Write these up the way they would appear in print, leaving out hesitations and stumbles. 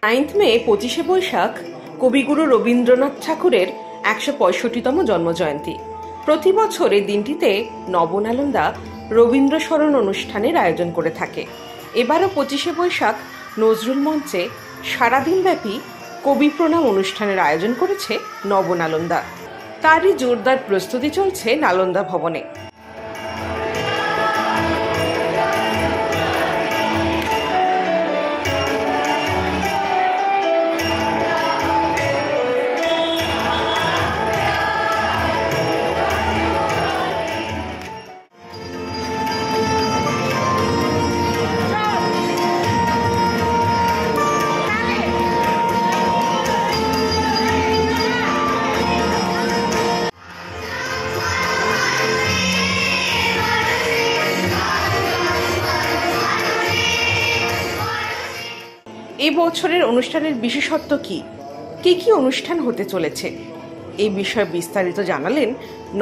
9 মে 25শে বৈশাখ কবিগুরু রবীন্দ্রনাথ ঠাকুরের 165তম জন্মজয়ন্তী। প্রতি বছর এই দিনটিতে নবনালন্দা রবীন্দ্র স্মরণ অনুষ্ঠানের আয়োজন করে থাকে। এবারও 25শে বৈশাখ নজরুল মঞ্চে সারাদিনব্যাপী কবি প্রণাম অনুষ্ঠানের আয়োজন করেছে নবনালন্দা। তারই জোরদার প্রস্তুতি চলছে নালন্দা ভবনে। এই বছরের অনুষ্ঠানের বিশেষত্ব কি কি অনুষ্ঠান হতে চলেছে, এই বিষয়ে বিস্তারিত জানালেন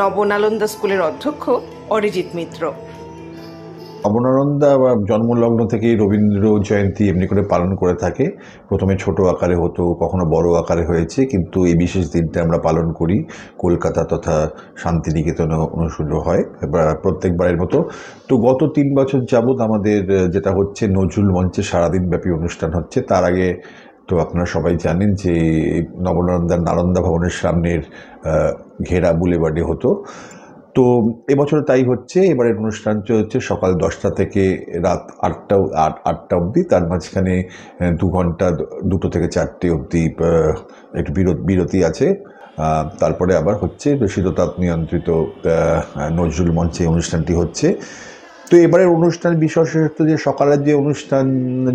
নবনালন্দা স্কুলের অধ্যক্ষ অরিজিৎ মিত্র। নবনালন্দা জন্মলগ্ন থেকেই রবীন্দ্র জয়ন্তী এমনি করে পালন করে থাকে। প্রথমে ছোট আকারে হতো, কখনো বড় আকারে হয়েছে, কিন্তু এই বিশেষ দিনটা আমরা পালন করি কলকাতা তথা শান্তিনিকেতনে অনুষ্ঠিত হয় প্রত্যেকবারের মতো। তো গত 3 বছর যাবৎ আমাদের যেটা হচ্ছে নজরুল মঞ্চে সারাদিনব্যাপী অনুষ্ঠান হচ্ছে। তার আগে তো আপনারা সবাই জানেন যে নবনালন্দার নালন্দা ভবনের সামনের ঘেরা বুলেবার্ডে হতো। তো এবছর তাই হচ্ছে। এবারের অনুষ্ঠান হচ্ছে সকাল 10টা থেকে রাত 8টা অবধি। তার মাঝখানে 2 ঘন্টা 2টো থেকে 4টে অবধি একটু বিরতি আছে। তারপরে আবার হচ্ছে শীততাপ নিয়ন্ত্রিত নজরুল মঞ্চে অনুষ্ঠানটি হচ্ছে। তো এবারের অনুষ্ঠানের বিশেষত্ব যে সকালের যে অনুষ্ঠান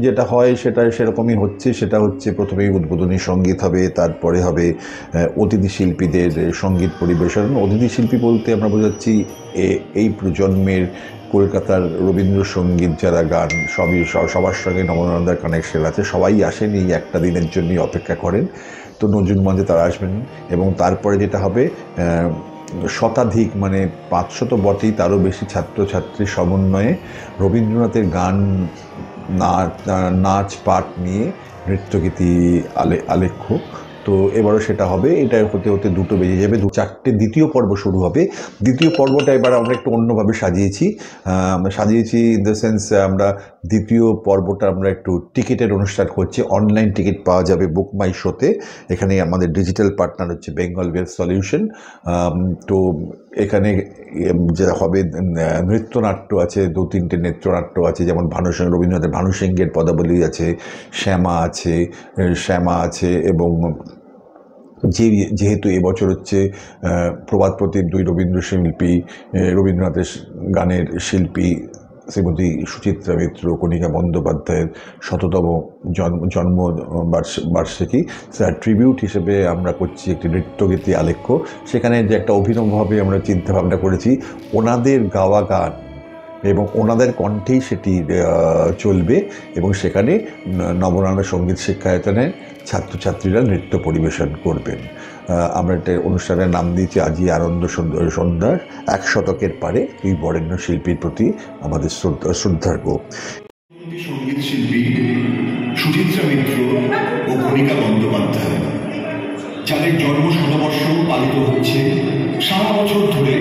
যেটা হয় সেটা সেরকমই হচ্ছে। সেটা হচ্ছে প্রথমেই উদ্বোধনী সঙ্গীত হবে, তারপরে হবে অতিথি শিল্পীদের সঙ্গীত পরিবেশন। অতিথি শিল্পী বলতে আমরা বোঝাচ্ছি এই প্রজন্মের কলকাতার রবীন্দ্রসঙ্গীত যারা গান সবার সঙ্গে নবনালন্দার কানেকশন আছে, সবাই আসেন এই একটা দিনের জন্যই অপেক্ষা করেন। তো নজরুল মঞ্চে তারা আসবেন এবং তারপরে যেটা হবে শতাধিক মানে 500 তো বটেই, তারও বেশি ছাত্রছাত্রীর সমন্বয়ে রবীন্দ্রনাথের গান নাচ পাঠ নিয়ে নৃত্যগীতি আলেখ্য। তো এবারও সেটা হবে। এটা হতে হতে 2টো বেজে যাবে, 4টে দ্বিতীয় পর্ব শুরু হবে। দ্বিতীয় পর্বটা এবার আমরা একটু অন্যভাবে সাজিয়েছি ইন দ্য সেন্স আমরা দ্বিতীয় পর্বটা আমরা একটু টিকিটের অনুষ্ঠান করছি। অনলাইন টিকিট পাওয়া যাবে বুক মাই শোতে। এখানে আমাদের ডিজিটাল পার্টনার হচ্ছে বেঙ্গল ওয়েব সলিউশন। তো এখানে যা হবে নৃত্যনাট্য আছে, 2-3টে নৃত্যনাট্য আছে, যেমন রবীন্দ্রনাথের ভানুসিংহের পদাবলী আছে, শ্যামা আছে এবং যেহেতু এবছর হচ্ছে প্রভাত প্রতিম 2 রবীন্দ্রশিল্পী, রবীন্দ্রনাথের গানের শিল্পী শ্রীমতী সুচিত্রা মিত্র, কণিকা বন্দ্যোপাধ্যায়ের 100তম জন্মবার্ষিকী ট্রিবিউট হিসেবে আমরা করছি একটি নৃত্যগীতি আলেখ্য। সেখানে যে একটা অভিনবভাবে আমরা চিন্তাভাবনা করেছি ওনাদের গাওয়া গান এবং ওনাদের কণ্ঠেই সেটি চলবে এবং সেখানে নবনালন্দা সঙ্গীত শিক্ষায়তনে ছাত্রছাত্রীরা নৃত্য পরিবেশন করবেন। আমরা একটা অনুষ্ঠানের নাম দিয়েছি আজি আনন্দ সন্ধ্যার 1 শতকের পারে এই বরেণ্য শিল্পীর প্রতি আমাদের শ্রদ্ধার্ঘ। সঙ্গীত শিল্পী সুচিত্রা মিত্র ও কণিকা বন্দ্যোপাধ্যায়, যাদের জন্ম 100বর্ষ পালিত হচ্ছে সারা বছর ধরে,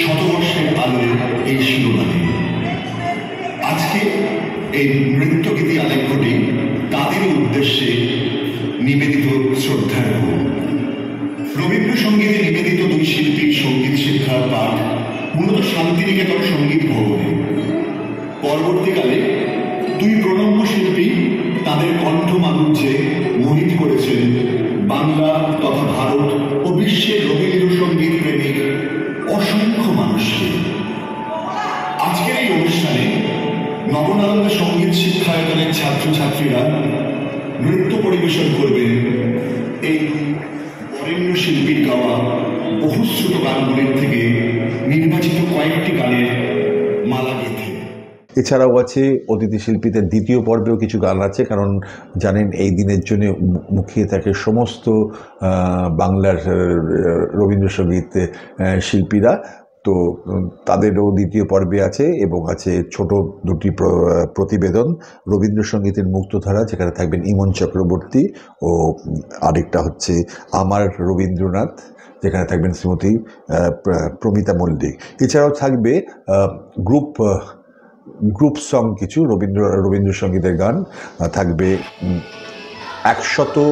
শতবর্ষের আলোয় এই শিরোনামে। আজকে এই নৃত্যগীতি আলেখ্যটি তাদের উদ্দেশ্যে নিবেদিত শ্রদ্ধার্ঘ। রবীন্দ্রসঙ্গীতে নিবেদিত 2 শিল্পীর সঙ্গীত শিক্ষার পাঠ মূলত শান্তিনিকেতন সঙ্গীত ভবনে। পরবর্তীকালে 2 প্রণম্য শিল্পী তাদের কণ্ঠ মাধুর্যে মোহিত করেছেন বাংলা তথা ভারত ও বিশ্বের রবীন্দ্রসঙ্গীত প্রেমিক অসংখ্য মানুষকে। আজকের এই অনুষ্ঠানে নবনালন্দা সঙ্গীত শিক্ষায়তনের ছাত্রছাত্রীরা নৃত্য পরিবেশন করবেন এই বরেণ্য শিল্পীর গাওয়া বহুশ্রুত গানগুলির থেকে নির্বাচিত কয়েকটি গানের মালা গেঁথে। এছাড়াও আছে অতিথি শিল্পীদের দ্বিতীয় পর্বেও কিছু গান আছে, কারণ জানেন এই দিনের জন্য মুখিয়ে থাকে সমস্ত বাংলার রবীন্দ্রসঙ্গীত শিল্পীরা। তো তাদেরও দ্বিতীয় পর্বে আছে, এবং আছে ছোট দুটি প্রতিবেদন, রবীন্দ্রসঙ্গীতের মুক্তধারা, যেখানে থাকবেন ইমন চক্রবর্তী, ও আরেকটা হচ্ছে আমার রবীন্দ্রনাথ, যেখানে থাকবেন শ্রীমতী প্রমিতা মল্লিক। এছাড়াও থাকবে গ্রুপ সং কিছু রবীন্দ্রসঙ্গীতের গান থাকবে। 100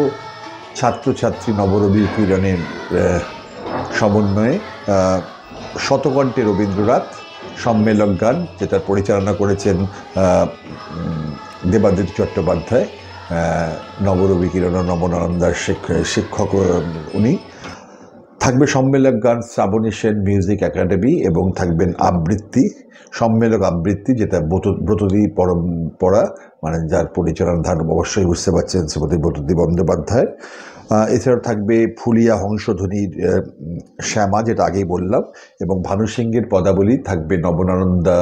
ছাত্রছাত্রী নবরবি কিরণের সমন্বয়ে শতকণ্ঠে রবীন্দ্রনাথ সম্মেলক গান, যেটার পরিচালনা করেছেন দেবাদিত চট্টোপাধ্যায়, নবরবি কিরণ ও নবনানন্দার শিক্ষক উনি। থাকবে সম্মেলক গান শ্রাবণী সেন মিউজিক একাডেমি, এবং থাকবেন সম্মেলক আবৃত্তি, যেটা ব্রতদী পরম্পরা, মানে যার পরিচালনা ধারণ অবশ্যই বুঝতে পারছেন শ্রীমতী ব্রতদী বন্দ্যোপাধ্যায়। এছাড়াও থাকবে ফুলিয়া হংসধ্বনির শ্যামা, যেটা আগেই বললাম, এবং ভানু সিংহের পদাবলী। থাকবে নবনানন্দা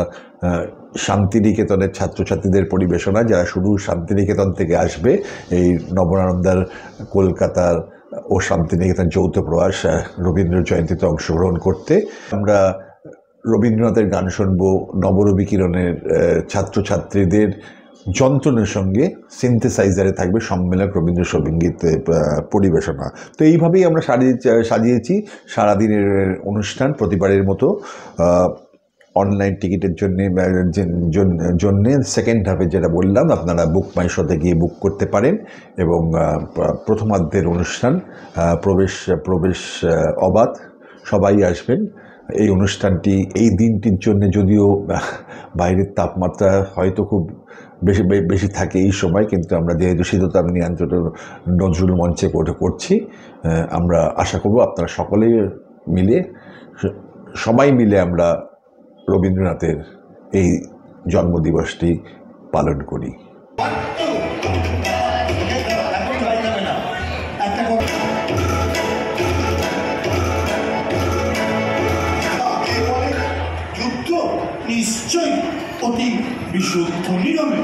শান্তিনিকেতনের ছাত্রছাত্রীদের পরিবেশনা, যারা শুধু শান্তিনিকেতন থেকে আসবে এই নবনানন্দার কলকাতার ও শান্তিনিকেতন যৌথ প্রয়াস রবীন্দ্র জয়ন্তীতে অংশগ্রহণ করতে। আমরা রবীন্দ্রনাথের গান শুনবো নবরবি কিরণের ছাত্রছাত্রীদের যন্ত্রণের সঙ্গে, সিনথেসাইজারে থাকবে সম্মেলক রবীন্দ্রসঙ্গীত পরিবেশনা। তো এইভাবেই আমরা সাজিয়েছি সারাদিনের অনুষ্ঠান প্রতিবারের মতো। অনলাইন টিকিটের জন্য সেকেন্ড হাফে যেটা বললাম, আপনারা বুক মাই শোতে গিয়ে বুক করতে পারেন, এবং প্রথমার্ধের অনুষ্ঠান প্রবেশ অবাধ, সবাই আসবেন। এই অনুষ্ঠানটি এই দিনটির জন্য, যদিও বাইরের তাপমাত্রা হয়তো খুব বেশি থাকে এই সময়, কিন্তু আমরা যেহেতু শীততাপ নিয়ন্ত্রণ নজরুল মঞ্চে করছি, আমরা আশা করব আপনারা সবাই মিলে আমরা রবীন্দ্রনাথের এই জন্মদিবসটি পালন করি। যুদ্ধ নিশ্চয়ই অতি বিশুদ্ধ নিয়মে